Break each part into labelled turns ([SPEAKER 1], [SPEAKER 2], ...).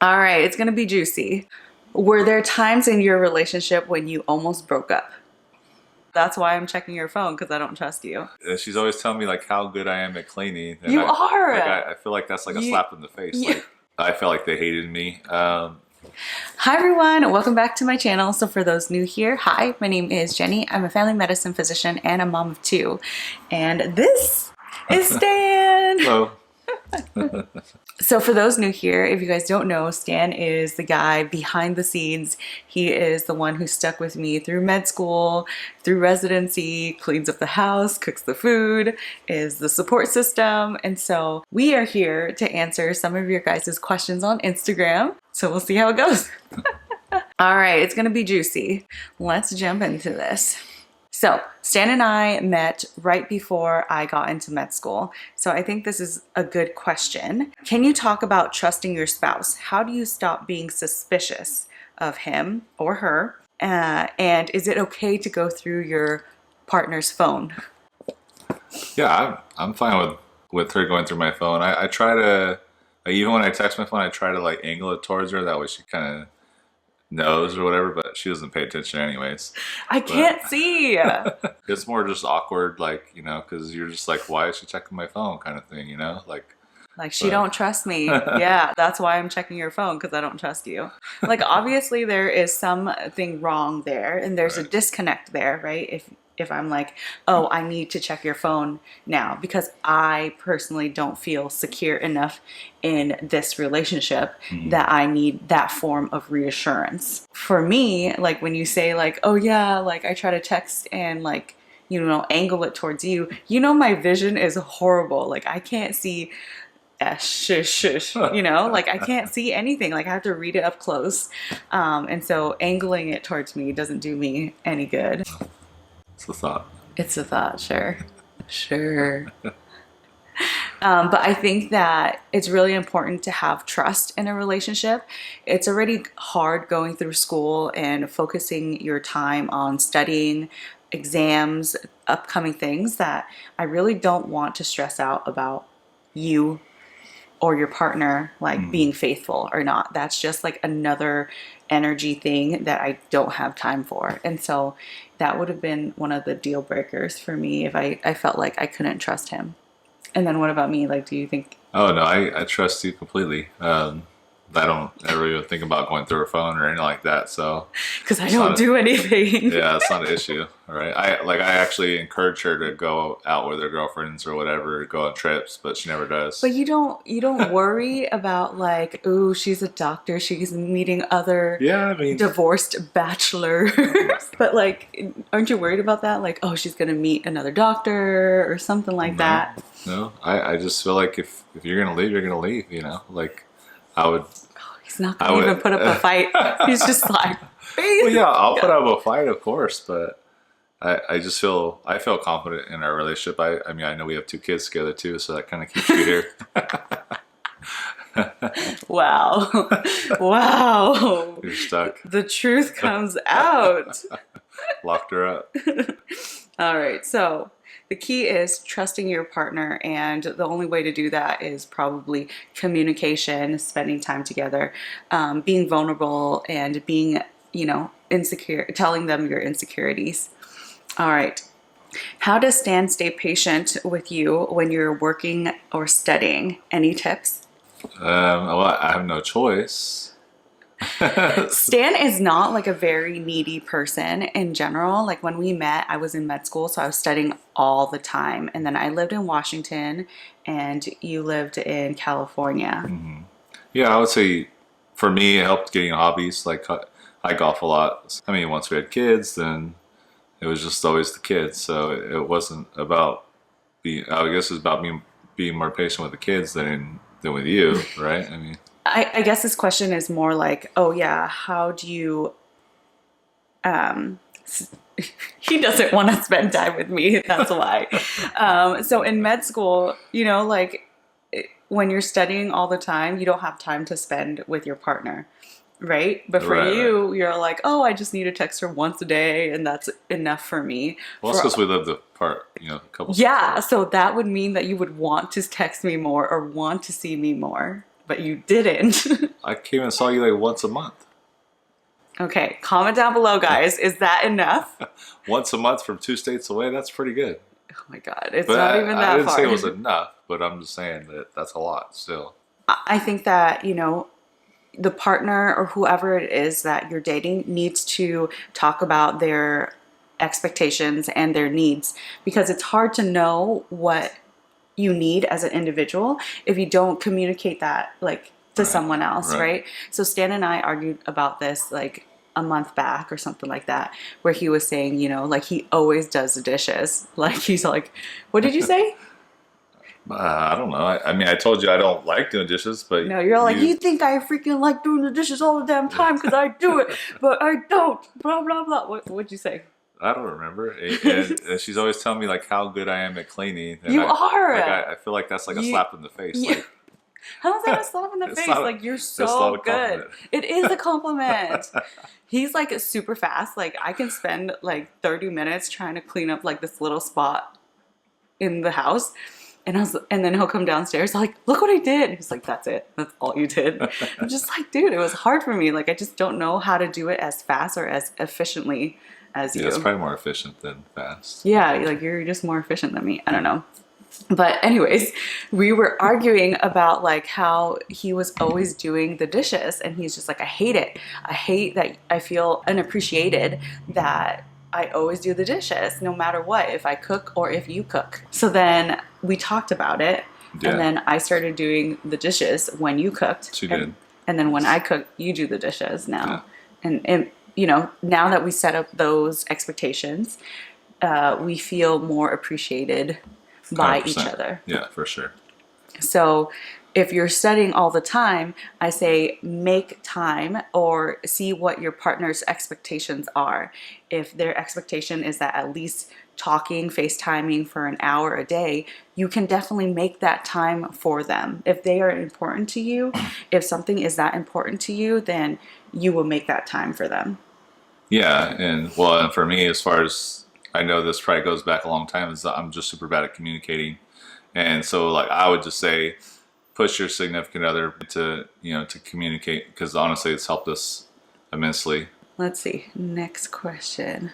[SPEAKER 1] All right, it's gonna be juicy. Were there times in your relationship when you almost broke up? That's why I'm checking your phone, because I don't trust you.
[SPEAKER 2] She's always telling me like how good I am at cleaning, and
[SPEAKER 1] You are.
[SPEAKER 2] I feel like that's like a slap in the face.
[SPEAKER 1] You,
[SPEAKER 2] Like I felt like they hated me.
[SPEAKER 1] Hi everyone, welcome back to my channel. So for those new here, hi, my name is Jenny. I'm a family medicine physician and a mom of two. And this is Stan.
[SPEAKER 2] Hello.
[SPEAKER 1] So for those new here, if you guys don't know, Stan is the guy behind the scenes. He is the one who stuck with me through med school, through residency, cleans up the house, cooks the food, is the support system. And so we are here to answer some of your guys' questions on Instagram. So we'll see how it goes. All right, it's gonna be juicy. Let's jump into this. So Stan and I met right before I got into med school. So I think this is a good question. Can you talk about trusting your spouse? How do you stop being suspicious of him or her? And is it okay to go through your partner's phone?
[SPEAKER 2] Yeah, I'm fine with her going through my phone. I try to, like, even when I text my phone, I try to like angle it towards her. That way she kind of knows or whatever, but she doesn't pay attention anyways.
[SPEAKER 1] I can't see.
[SPEAKER 2] It's more just awkward, like, you know, because you're just like, why is she checking my phone kind of thing, you know? Like
[SPEAKER 1] she don't trust me. Yeah, that's why I'm checking your phone, because I don't trust you. Like, obviously there is something wrong there and there's a disconnect there, right? If I'm like, oh, I need to check your phone now because I personally don't feel secure enough in this relationship that I need that form of reassurance. For me, like when you say like, oh yeah, like I try to text and like, you know, angle it towards you, you know, my vision is horrible. Like I can't see shush, you know, like I can't see anything. Like I have to read it up close. And so angling it towards me doesn't do me any good.
[SPEAKER 2] it's a thought.
[SPEAKER 1] It's a thought, sure. Sure. But I think that it's really important to have trust in a relationship. It's already hard going through school and focusing your time on studying, exams, upcoming things that I really don't want to stress out about you or your partner like being faithful or not. That's just like another energy thing that I don't have time for. And so that would have been one of the deal breakers for me if I felt like I couldn't trust him. And then what about me? Like, do you think?
[SPEAKER 2] Oh no, I trust you completely. I don't ever even think about going through her phone or anything like that. So
[SPEAKER 1] because I don't do anything.
[SPEAKER 2] Yeah, it's not an issue. All right. I actually encourage her to go out with her girlfriends or whatever, go on trips, but she never does.
[SPEAKER 1] But you don't worry about like, ooh, she's a doctor, she's meeting other divorced bachelors. But like, aren't you worried about that? Like, oh, she's gonna meet another doctor or something like that.
[SPEAKER 2] No, I just feel like if you're gonna leave, you're gonna leave. You know, like I would.
[SPEAKER 1] Oh, he's not gonna even put up a fight. He's just like.
[SPEAKER 2] Well, yeah, I'll put up a fight, of course, but I just feel confident in our relationship. I mean, I know we have 2 kids together too, so that kind of keeps you here.
[SPEAKER 1] Wow. Wow.
[SPEAKER 2] You're stuck.
[SPEAKER 1] The truth comes out.
[SPEAKER 2] Locked her up.
[SPEAKER 1] All right, so the key is trusting your partner, and the only way to do that is probably communication, spending time together, being vulnerable, and being, you know, insecure, telling them your insecurities. All right. How does Stan stay patient with you when you're working or studying? Any tips?
[SPEAKER 2] Well, I have no choice.
[SPEAKER 1] Stan is not like a very needy person in general. Like when we met, I was in med school, so I was studying all the time. And then I lived in Washington and you lived in California.
[SPEAKER 2] Yeah, I would say for me, it helped getting hobbies. Like I golf a lot. I mean, once we had kids, then it was just always the kids. So it wasn't about I guess it's about me being more patient with the kids than with you, right? I mean,
[SPEAKER 1] I guess this question is more like, oh yeah, how do you, he doesn't want to spend time with me, that's why. So in med school, you know, like when you're studying all the time, you don't have time to spend with your partner, right? But for you, you're like, oh, I just need to text her once a day and that's enough for me.
[SPEAKER 2] Well, it's because we lived apart, you know, a couple.
[SPEAKER 1] Yeah, so that would mean that you would want to text me more or want to see me more. But you didn't.
[SPEAKER 2] I came and saw you like once a month.
[SPEAKER 1] Okay, comment down below, guys. Is that enough?
[SPEAKER 2] Once a month from 2 states away, that's pretty good.
[SPEAKER 1] Oh my God, it's
[SPEAKER 2] But
[SPEAKER 1] not even that
[SPEAKER 2] I didn't
[SPEAKER 1] far.
[SPEAKER 2] say it was enough, but I'm just saying that that's a lot still.
[SPEAKER 1] I think that, the partner or whoever it is that you're dating needs to talk about their expectations and their needs, because it's hard to know what you need as an individual if you don't communicate that like to
[SPEAKER 2] Right,
[SPEAKER 1] someone else,
[SPEAKER 2] right.
[SPEAKER 1] right? So Stan and I argued about this like a month back or something like that, where he was saying, like he always does the dishes. Like he's like, what did you say?
[SPEAKER 2] I don't know. I mean, I told you I don't like doing dishes, but
[SPEAKER 1] No, you're like, you think I freaking like doing the dishes all the damn time because I do it, but I don't. Blah blah blah. What'd you say?
[SPEAKER 2] I don't remember. And she's always telling me like how good I am at cleaning. And
[SPEAKER 1] You are.
[SPEAKER 2] Like, I feel like that's like a slap in the face.
[SPEAKER 1] Yeah.
[SPEAKER 2] Like,
[SPEAKER 1] How is that a slap in the face? Like you're so good. It is a compliment. He's like super fast. Like I can spend like 30 minutes trying to clean up like this little spot in the house. And then he'll come downstairs like, look what I did. He's like, that's it. That's all you did. I'm just like, dude, it was hard for me. Like I just don't know how to do it as fast or as efficiently as you.
[SPEAKER 2] Yeah, it's probably more efficient than fast.
[SPEAKER 1] Yeah, like you're just more efficient than me. I don't know. But anyways, we were arguing about like how he was always doing the dishes and he's just like, I hate it. I hate that I feel unappreciated that I always do the dishes no matter what, if I cook or if you cook. So then we talked about it.
[SPEAKER 2] Yeah.
[SPEAKER 1] And then I started doing the dishes when you cooked.
[SPEAKER 2] She did.
[SPEAKER 1] And then when I cook, you do the dishes now.
[SPEAKER 2] Yeah.
[SPEAKER 1] And now that we set up those expectations, we feel more appreciated by
[SPEAKER 2] 100%.
[SPEAKER 1] each other.
[SPEAKER 2] Yeah, for sure.
[SPEAKER 1] So if you're studying all the time, I say make time or see what your partner's expectations are. If their expectation is that at least talking, FaceTiming for an hour a day, you can definitely make that time for them. If they are important to you, if something is that important to you, then you will make that time for them.
[SPEAKER 2] Yeah, and for me, as far as I know, this probably goes back a long time, is that I'm just super bad at communicating. And so like I would just say push your significant other to communicate, because honestly it's helped us immensely.
[SPEAKER 1] Let's see. Next question.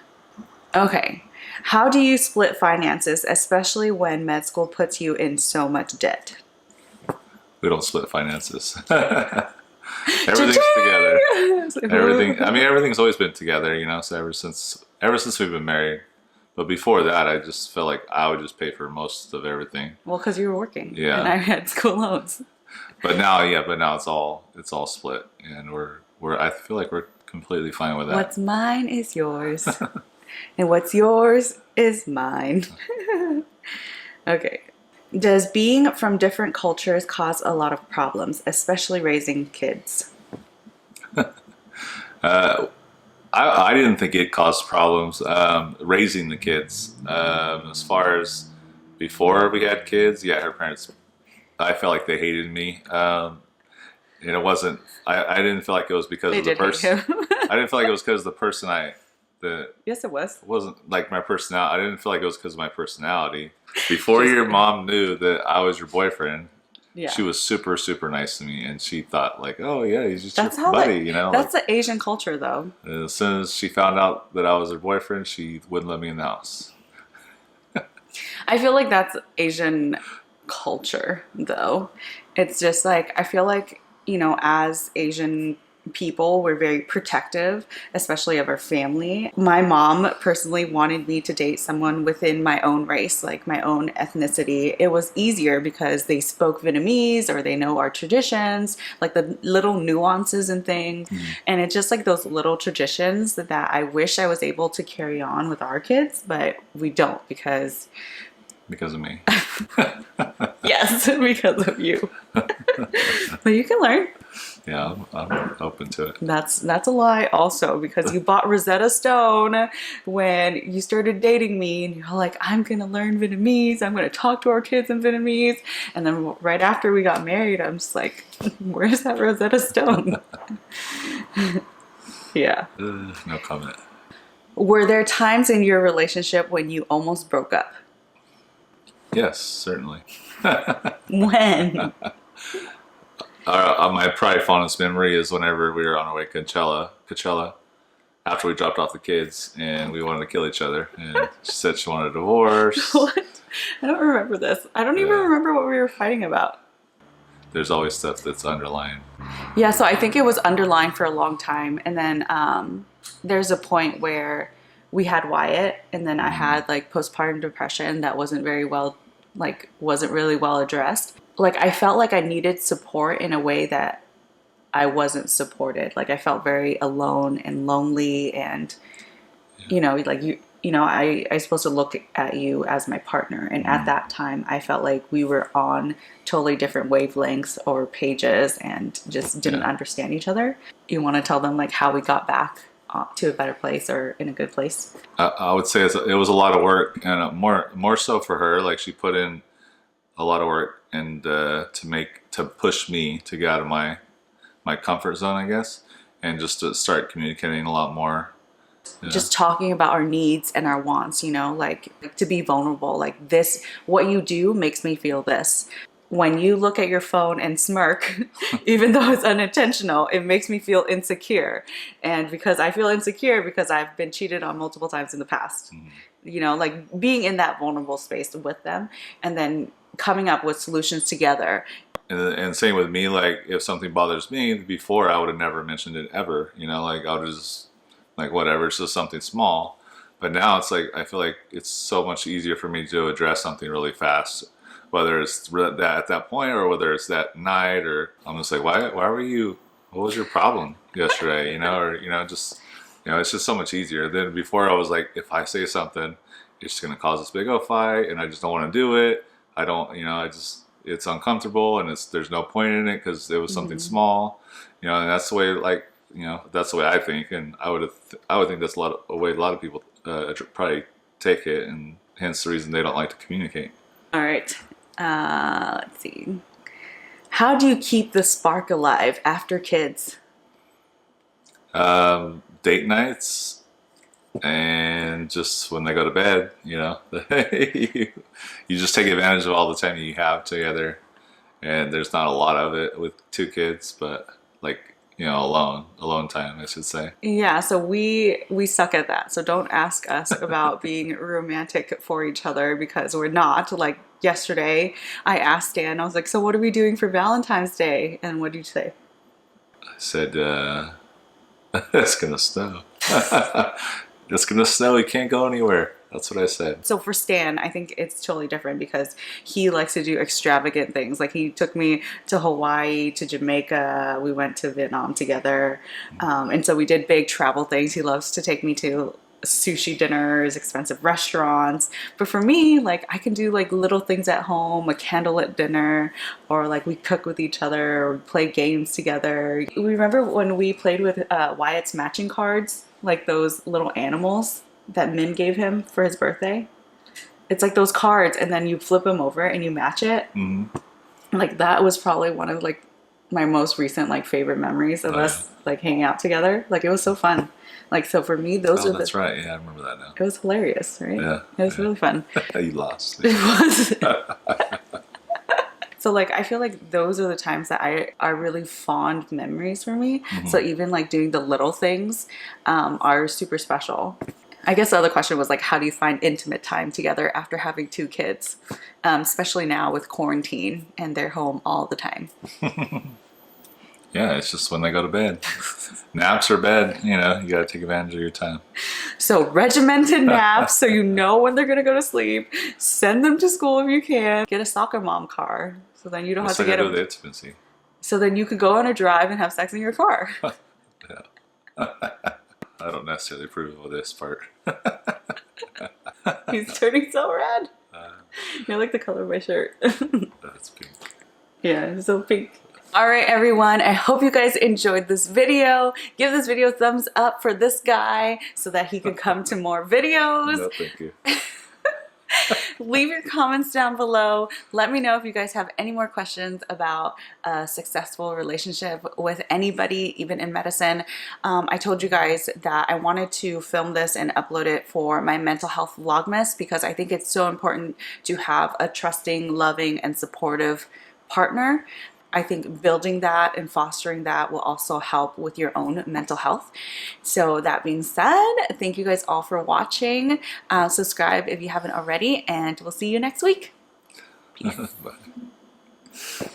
[SPEAKER 1] Okay. How do you split finances, especially when med school puts you in so much debt?
[SPEAKER 2] We don't split finances. Everything's together. Everything's always been together, so ever since we've been married. But before that, I just felt like I would just pay for most of everything.
[SPEAKER 1] Well, because you were working.
[SPEAKER 2] Yeah.
[SPEAKER 1] And I had school loans.
[SPEAKER 2] But now it's all split, and I feel like we're completely fine with that.
[SPEAKER 1] What's mine is yours, and what's yours is mine. Okay. Does being from different cultures cause a lot of problems, especially raising kids?
[SPEAKER 2] I didn't think it caused problems raising the kids. As far as before we had kids, yeah, her parents, I felt like they hated me. And it wasn't, I didn't feel like it was because of the person. I didn't feel like it was because of the person
[SPEAKER 1] Yes, it was.
[SPEAKER 2] It wasn't like my personality. I didn't feel like it was because of my personality. Before your mom knew that I was your boyfriend, yeah, she was super, super nice to me, and she thought like, oh yeah, he's just your buddy,
[SPEAKER 1] That's the Asian culture, though.
[SPEAKER 2] As soon as she found out that I was her boyfriend, she wouldn't let me in the house.
[SPEAKER 1] I feel like that's Asian culture, though. It's just like, I feel like, as Asian people, we're very protective, especially of our family. My mom personally wanted me to date someone within my own race, like my own ethnicity. It was easier because they spoke Vietnamese or they know our traditions, like the little nuances and things. And it's just like those little traditions that I wish I was able to carry on with our kids, but we don't because
[SPEAKER 2] of me.
[SPEAKER 1] Yes, because of you. But you can learn.
[SPEAKER 2] Yeah, I'm open to it.
[SPEAKER 1] That's a lie also, because you bought Rosetta Stone when you started dating me and you're like, I'm gonna learn Vietnamese, I'm gonna talk to our kids in Vietnamese, and then right after we got married, I'm just like, where's that Rosetta Stone? Yeah.
[SPEAKER 2] No comment.
[SPEAKER 1] Were there times in your relationship when you almost broke up?
[SPEAKER 2] Yes, certainly.
[SPEAKER 1] When?
[SPEAKER 2] My probably fondest memory is whenever we were on our way to Coachella, after we dropped off the kids and we wanted to kill each other, and she said she wanted a divorce.
[SPEAKER 1] What? I don't remember this. I don't even
[SPEAKER 2] Yeah,
[SPEAKER 1] remember what we were fighting about.
[SPEAKER 2] there's always stuff that's underlying.
[SPEAKER 1] Yeah, so I think it was underlying for a long time. And then there's a point where we had Wyatt, and then I had like postpartum depression that wasn't very well, like, wasn't really well addressed. Like, I felt like I needed support in a way that I wasn't supported. Like, I felt very alone and lonely, and like I supposed to look at you as my partner, and at that time I felt like we were on totally different wavelengths or pages and just didn't
[SPEAKER 2] Yeah.
[SPEAKER 1] understand each other. You want to tell them like how we got back to a better place or in a good place?
[SPEAKER 2] I would say it was a lot of work, and more so for her. Like she put in a lot of work and to push me to get out of my comfort zone, I guess, and just to start communicating a lot more. Yeah.
[SPEAKER 1] Just talking about our needs and our wants, like to be vulnerable. Like, this, what you do makes me feel this. When you look at your phone and smirk, even though it's unintentional, it makes me feel insecure. And because I feel insecure because I've been cheated on multiple times in the past, like being in that vulnerable space with them and then coming up with solutions together.
[SPEAKER 2] And same with me. Like if something bothers me, before I would have never mentioned it ever. Like I would just like whatever. It's just something small. But now it's like I feel like it's so much easier for me to address something really fast, whether it's that at that point or whether it's that night. Or I'm just like, why were you? What was your problem yesterday? Or just it's just so much easier. Than before I was like, if I say something, it's just gonna cause this big old fight, and I just don't want to do it. I don't, I just it's uncomfortable, and there's no point in it because it was something small, and that's the way that's the way I think, and I would think that's a way a lot of people probably take it, and hence the reason they don't like to communicate.
[SPEAKER 1] All right. Let's see. How do you keep the spark alive after kids?
[SPEAKER 2] Date nights, and just when they go to bed, you just take advantage of all the time you have together, and there's not a lot of it with two kids, but like alone time, I should say.
[SPEAKER 1] Yeah, so we suck at that. So don't ask us about being romantic for each other because we're not. Like yesterday, I asked Dan, I was like, "So what are we doing for Valentine's Day?" And what did you say?
[SPEAKER 2] I said, it's gonna snow. It's gonna snow. We can't go anywhere. That's what I said.
[SPEAKER 1] So for Stan, I think it's totally different because he likes to do extravagant things. Like he took me to Hawaii, to Jamaica. We went to Vietnam together. And so we did big travel things. He loves to take me to sushi dinners, expensive restaurants. But for me, like I can do like little things at home, a candlelit dinner, or like we cook with each other or play games together. We remember when we played with Wyatt's matching cards, like those little animals that Min gave him for his birthday. It's like those cards, and then you flip them over and you match it. Like that was probably one of like my most recent like favorite memories of us like hanging out together. Like it was so fun. Like so for me, those are
[SPEAKER 2] that's right. Yeah, I remember that now.
[SPEAKER 1] It was hilarious, right?
[SPEAKER 2] Yeah,
[SPEAKER 1] It was really fun.
[SPEAKER 2] You lost.
[SPEAKER 1] It was. So like I feel like those are the times that are really fond memories for me. So even like doing the little things are super special. I guess the other question was like, how do you find intimate time together after having two kids, especially now with quarantine and they're home all the time?
[SPEAKER 2] Yeah, it's just when they go to bed. Naps or bed, you got to take advantage of your time.
[SPEAKER 1] So regimented naps, so you know when they're gonna go to sleep. Send them to school if you can. Get a soccer mom car, so then you don't have to get them.
[SPEAKER 2] The intimacy.
[SPEAKER 1] So then you can go on a drive and have sex in your car.
[SPEAKER 2] Yeah. I don't necessarily approve of this part.
[SPEAKER 1] He's turning so red. You're like the color of my shirt.
[SPEAKER 2] That's pink.
[SPEAKER 1] Yeah, it's so pink. All right, everyone. I hope you guys enjoyed this video. Give this video a thumbs up for this guy so that he can come to more videos.
[SPEAKER 2] No, thank you.
[SPEAKER 1] Leave your comments down below. Let me know if you guys have any more questions about a successful relationship with anybody, even in medicine. I told you guys that I wanted to film this and upload it for my mental health vlogmas because I think it's so important to have a trusting, loving, and supportive partner. I think building that and fostering that will also help with your own mental health. So that being said, thank you guys all for watching. Subscribe if you haven't already, and we'll see you next week. Peace.
[SPEAKER 2] Bye.